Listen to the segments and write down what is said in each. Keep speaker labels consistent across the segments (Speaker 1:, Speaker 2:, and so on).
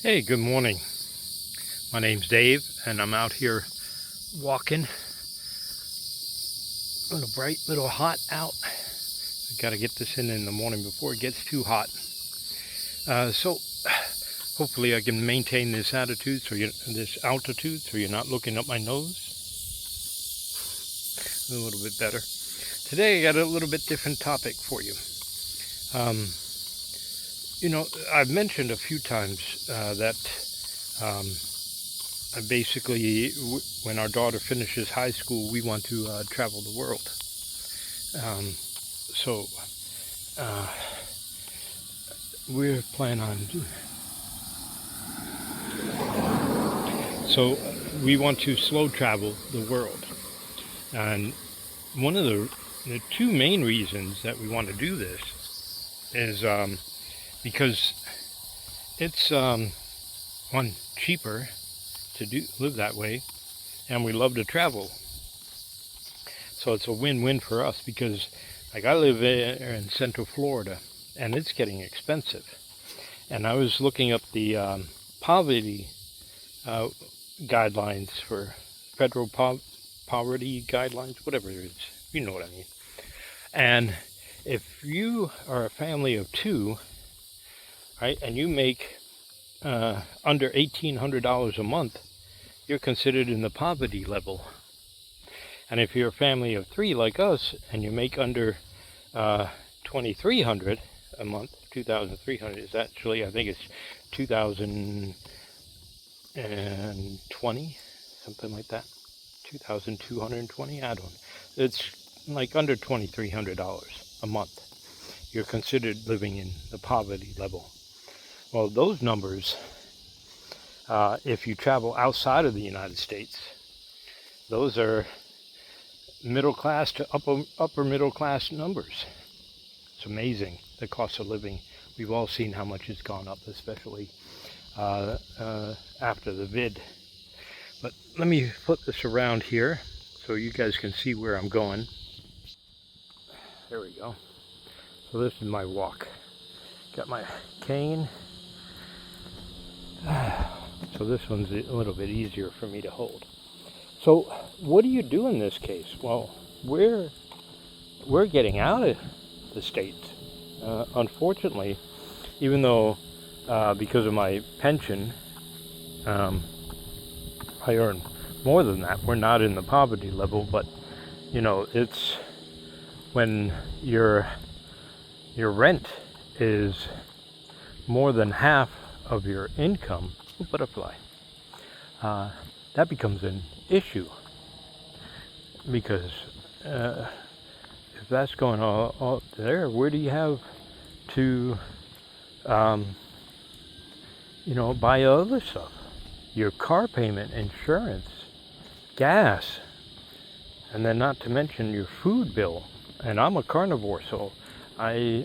Speaker 1: Hey, good morning. My name's Dave, and I'm out here walking. A little bright, a little hot out. I gotta get this in the morning before it gets too hot. So hopefully I can maintain this altitude, so you're not looking up my nose. A little bit better. Today I got a little bit different topic for you. Um, I've mentioned a few times that basically, when our daughter finishes high school, we want to travel the world. So uh, we're planning on. So we want to slow travel the world, and one of the two main reasons that we want to do this is because it's one, cheaper to live that way, and we love to travel. So it's a win-win for us because, like, I live in Central Florida, and it's getting expensive. And I was looking up the poverty guidelines for federal poverty guidelines, whatever it is. You know what I mean. And if you are a family of two, right, and you make under $1,800 a month, you're considered in the poverty level. And if you're a family of three like us and you make under $2,300 a month, 2,300 is actually, I think it's 2,020, something like that. 2,220, I don't. It's like under $2,300 a month. You're considered living in the poverty level. Well, those numbers, if you travel outside of the United States, those are middle class to upper middle class numbers. It's amazing, the cost of living. We've all seen how much it's gone up, especially after the vid. But let me flip this around here so you guys can see where I'm going. There we go. So this is my walk. Got my cane. So this one's a little bit easier for me to hold. So what do you do in this case? Well, we're getting out of the States. Unfortunately, even though because of my pension, I earn more than that. We're not in the poverty level, but it's when your rent is more than half of your income. Butterfly. That becomes an issue because if that's going all there, where do you have to, buy other stuff? Your car payment, insurance, gas, and then not to mention your food bill. And I'm a carnivore, so my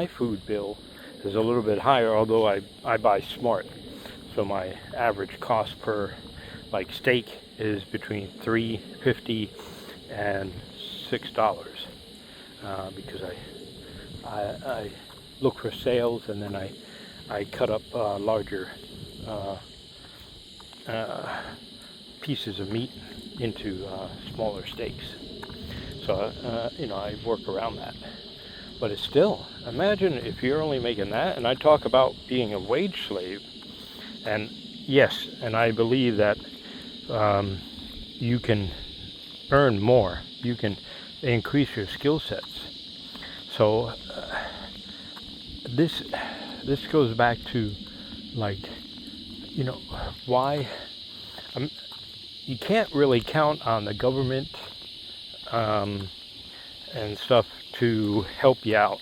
Speaker 1: food bill is a little bit higher, although I buy smart. So my average cost per steak is between $3.50 and $6 because I look for sales, and then I cut up larger pieces of meat into smaller steaks. So I work around that. But it's still, imagine if you're only making that, and I talk about being a wage slave, and yes, and I believe that you can earn more, you can increase your skill sets. So this goes back to why you can't really count on the government and stuff to help you out.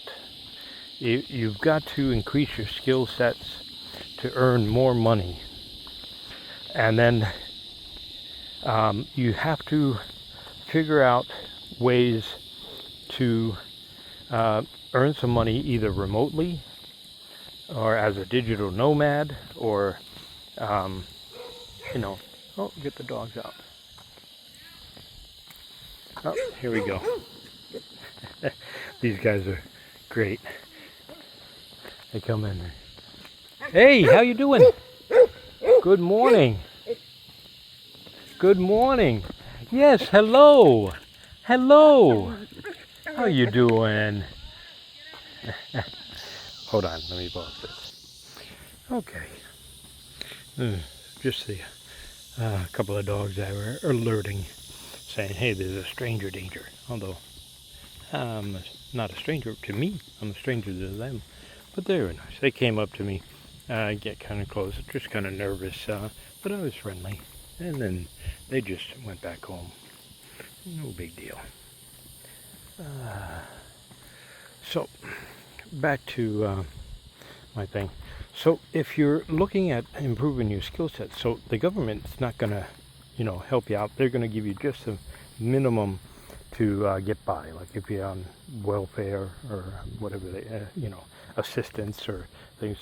Speaker 1: You've got to increase your skill sets to earn more money, and then you have to figure out ways to earn some money either remotely or as a digital nomad, or oh, get the dogs out. Oh, here we go. These guys are great. They come in Hey, how you doing? Good morning. Good morning. Yes, hello. Hello. How you doing? Hold on, let me pause this. Okay. Just the couple of dogs that were alerting, saying, hey, there's a stranger danger. Although, I'm not a stranger to me. I'm a stranger to them. But they were nice. They came up to me, get kind of close, just kind of nervous, but I was friendly. And then they just went back home. No big deal. So, back to my thing. So, if you're looking at improving your skill set, so the government's not going to, help you out. They're going to give you just a minimum to get by. Like if you're on welfare or whatever assistance or things,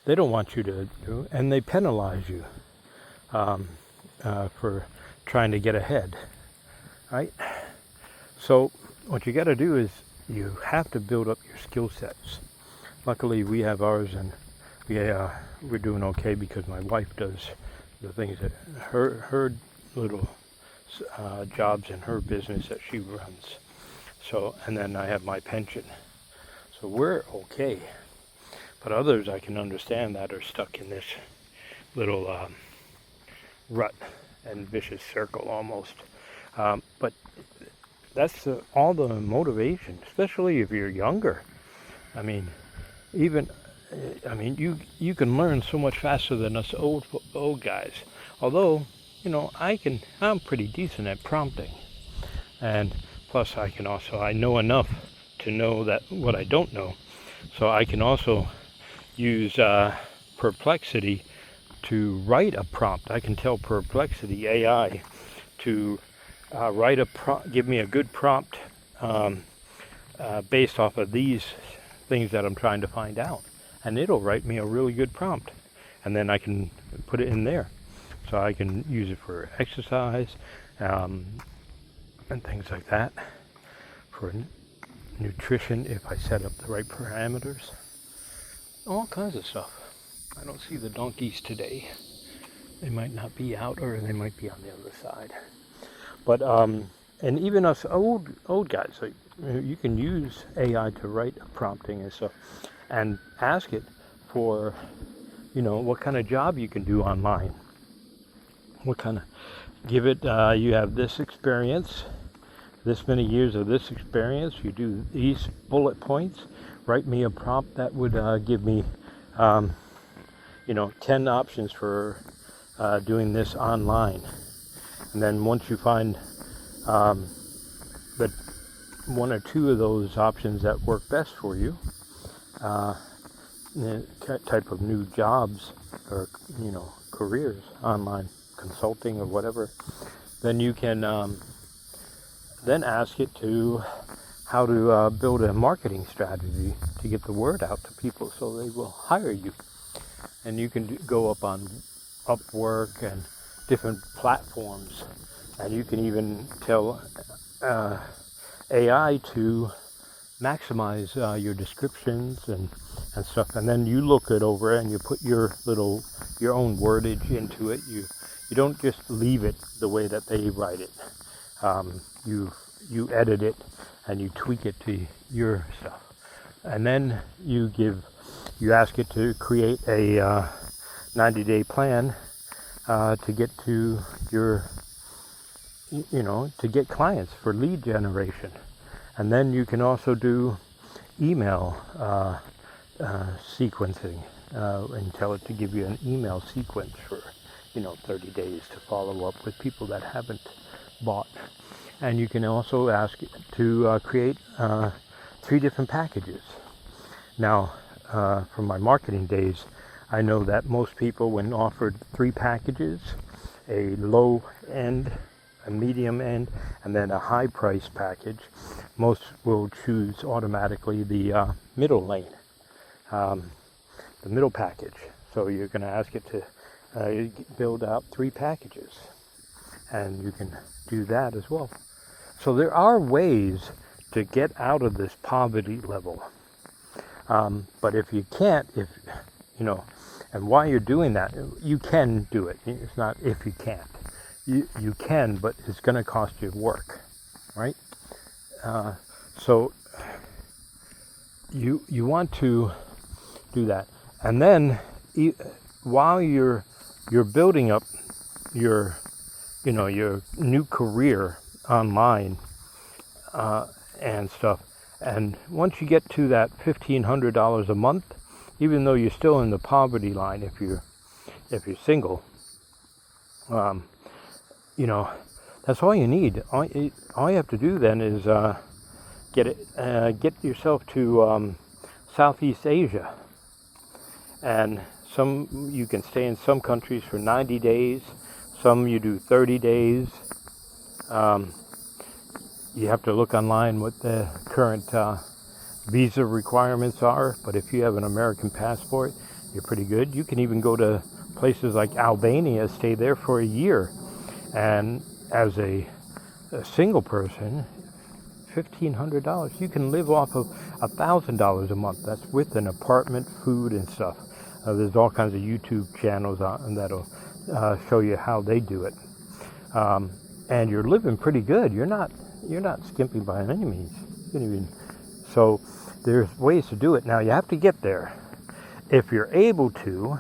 Speaker 1: they don't want you to do, and they penalize you for trying to get ahead, right? So what you got to do is you have to build up your skill sets. Luckily, we have ours, and we're doing okay because my wife does the things that her little jobs in her business that she runs. So, and then I have my pension. So we're okay. But others I can understand that are stuck in this little rut and vicious circle almost. But that's all the motivation, especially if you're younger. I mean, you can learn so much faster than us old guys. Although, I'm pretty decent at prompting. And plus I know enough to know that what I don't know. So I can also use Perplexity to write a prompt. I can tell Perplexity AI to give me a good prompt based off of these things that I'm trying to find out, and it'll write me a really good prompt, and then I can put it in there, so I can use it for exercise and things like that, for nutrition if I set up the right parameters, all kinds of stuff. I don't see the donkeys today. They might not be out, or they might be on the other side. But and even us old guys, like, you can use AI to write prompting and stuff, and ask it for, what kind of job you can do online. Give it, you have this experience, this many years of this experience, you do these bullet points, write me a prompt that would give me, 10 options for doing this online. And then once you find the one or two of those options that work best for you, type of new jobs or careers, online consulting or whatever, then you can then ask it to how to build a marketing strategy to get the word out to people so they will hire you. And you can go up on Upwork and different platforms, and you can even tell AI to maximize your descriptions and stuff, and then you look it over and you put your own wordage into it. You don't just leave it the way that they write it. You edit it and you tweak it to your stuff, and then you ask it to create a 90-day plan to get to your, to get clients for lead generation. And then you can also do email sequencing and tell it to give you an email sequence for 30 days to follow up with people that haven't bought. And you can also ask it to create 3 different packages. Now, from my marketing days, I know that most people, when offered 3 packages, a low end, a medium end, and then a high price package, most will choose automatically the middle lane, the middle package. So you're going to ask it to build out 3 packages, and you can do that as well. So there are ways to get out of this poverty level. But if you can't, And while you're doing that, you can do it. It's not if you can't. You can, but it's going to cost you work, right? So you want to do that, and then while you're building up your your new career online and stuff, and once you get to that $1,500 a month, even though you're still in the poverty line if you're single, that's all you need. All you have to do then is get yourself to Southeast Asia, and you can stay in some countries for 90 days, some you do 30 days. You have to look online what the current visa requirements are, but if you have an American passport, you're pretty good. You can even go to places like Albania, stay there for a year, and as a single person, $1,500, you can live off of $1,000 a month. That's with an apartment, food, and stuff. There's all kinds of YouTube channels that'll show you how they do it, and you're living pretty good. You're not skimping by any means. So there's ways to do it. Now you have to get there. If you're able to,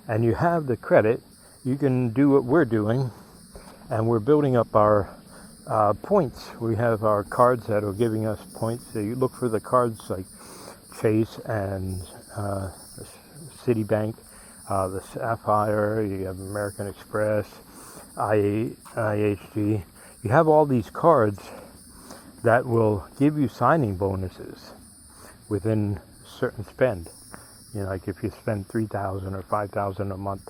Speaker 1: and you have the credit, you can do what we're doing, and we're building up our points. We have our cards that are giving us points. So you look for the cards like Chase and Citibank, the Sapphire. You have American Express, IHG. You have all these cards that will give you signing bonuses within certain spend. Like if you spend $3,000 or $5,000 a month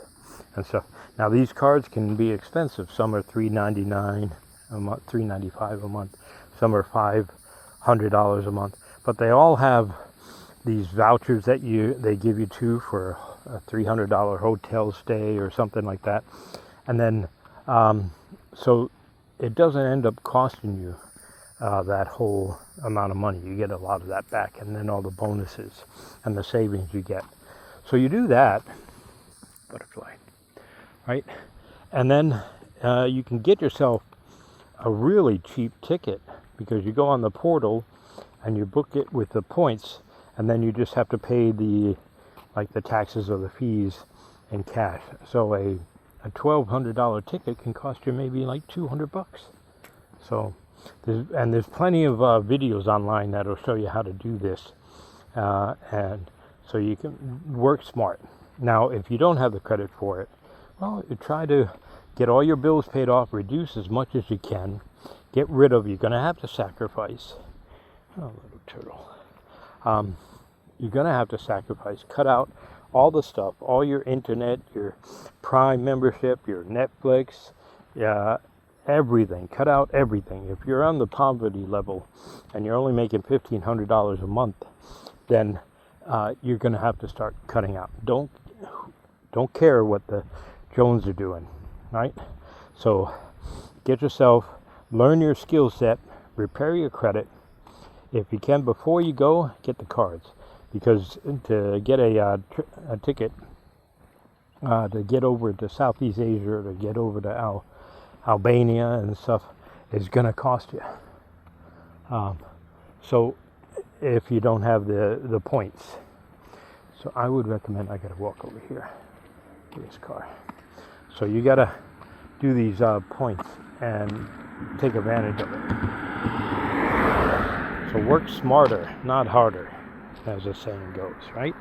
Speaker 1: and stuff. Now these cards can be expensive. Some are $3.99 a month, $3.95 a month. Some are $500 a month. But they all have these vouchers that they give you for a $300 hotel stay or something like that. And then so it doesn't end up costing you that whole amount of money. You get a lot of that back, and then all the bonuses and the savings you get. So you do that, butterfly, right? And then you can get yourself a really cheap ticket, because you go on the portal and you book it with the points, and then you just have to pay the taxes or the fees in cash. So a $1,200 ticket can cost you maybe like $200. So there's plenty of videos online that'll show you how to do this, and so you can work smart. Now if you don't have the credit for it, well, you try to get all your bills paid off, reduce as much as you can, get rid of. You're going to have to sacrifice. Oh, little turtle. You're going to have to sacrifice, cut out all the stuff, all your internet, your Prime membership, your Netflix, everything. Cut out everything. If you're on the poverty level and you're only making $1,500 a month, then you're going to have to start cutting out. Don't care what the Jones are doing, right? So get yourself, learn your skill set, repair your credit. If you can, before you go, get the cards. Because to get a ticket to get over to Southeast Asia, or to get over to Albania and stuff, is going to cost you. So if you don't have the points. So I would recommend, I got to walk over here to this car. So you got to do these points and take advantage of it. So work smarter, not harder, as the saying goes, right?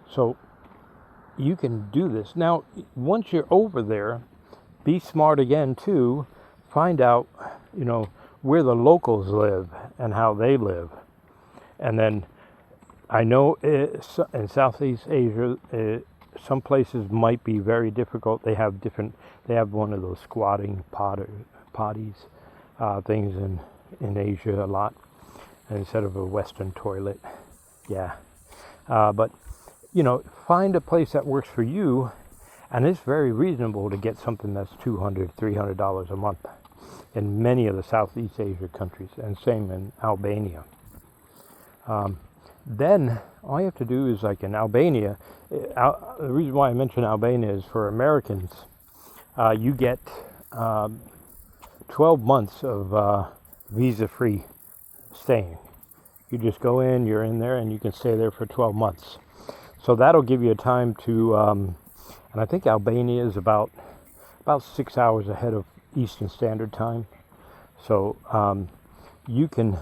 Speaker 1: So you can do this. Now, once you're over there, be smart again too. Find out, where the locals live and how they live. And then I know in Southeast Asia, some places might be very difficult. They have one of those squatting potties things in Asia a lot, instead of a Western toilet. Yeah. But, find a place that works for you, and it's very reasonable to get something that's $200, $300 a month in many of the Southeast Asia countries, and same in Albania. Then all you have to do is, like in Albania, the reason why I mention Albania is for Americans, you get 12 months of visa-free staying. You just go in, you're in there, and you can stay there for 12 months. So that'll give you a time to, and I think Albania is about 6 hours ahead of Eastern Standard Time. So you can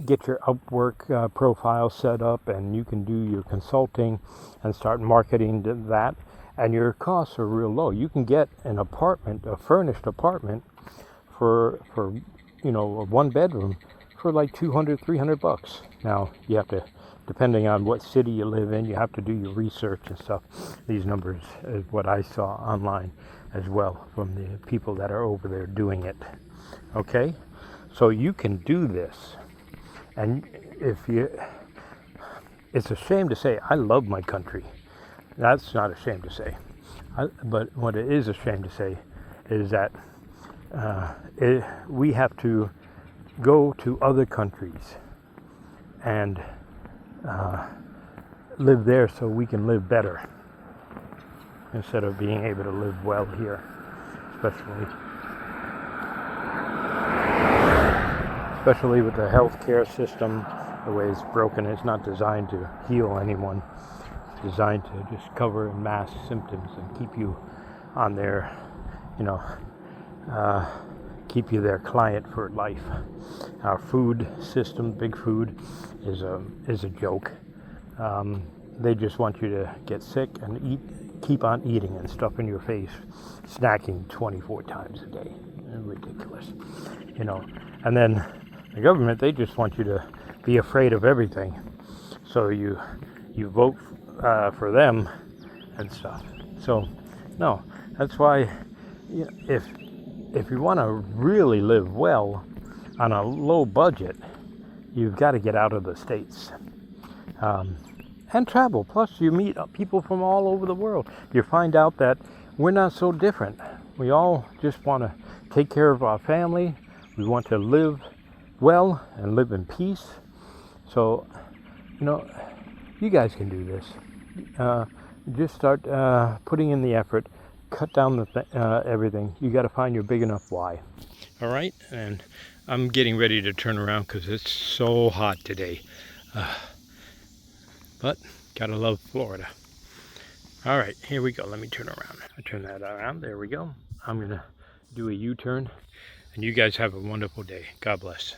Speaker 1: get your Upwork profile set up, and you can do your consulting and start marketing that, and your costs are real low. You can get an apartment, a furnished apartment for you know, a 1-bedroom for like $200-300. Now you have to, depending on what city you live in, you have to do your research and stuff. These numbers is what I saw online as well from the people that are over there doing it. Okay, so you can do this. And it's a shame to say, I love my country. That's not a shame to say. But what it is a shame to say is that we have to go to other countries and live there so we can live better, instead of being able to live well here, especially with the healthcare system, the way it's broken. It's not designed to heal anyone. It's designed to just cover and mask symptoms and keep you on their, you know, keep you their client for life. Our food system, big food, is a joke. They just want you to get sick and keep on eating and stuff in your face, snacking 24 times a day. Ridiculous, you know. And then the government, they just want you to be afraid of everything, so you vote for them and stuff. So no, that's why, you know, if you want to really live well on a low budget, you've got to get out of the States and travel. Plus you meet people from all over the world. You find out that we're not so different. We all just want to take care of our family. We want to live well and live in peace. So, you know, you guys can do this. Just start putting in the effort. Cut down everything. You got to find your big enough why. All right, and I'm getting ready to turn around because it's so hot today. But gotta love Florida. All right, here we go. Let me turn around. I turn that around. There we go. I'm gonna do a U-turn, and you guys have a wonderful day. God bless.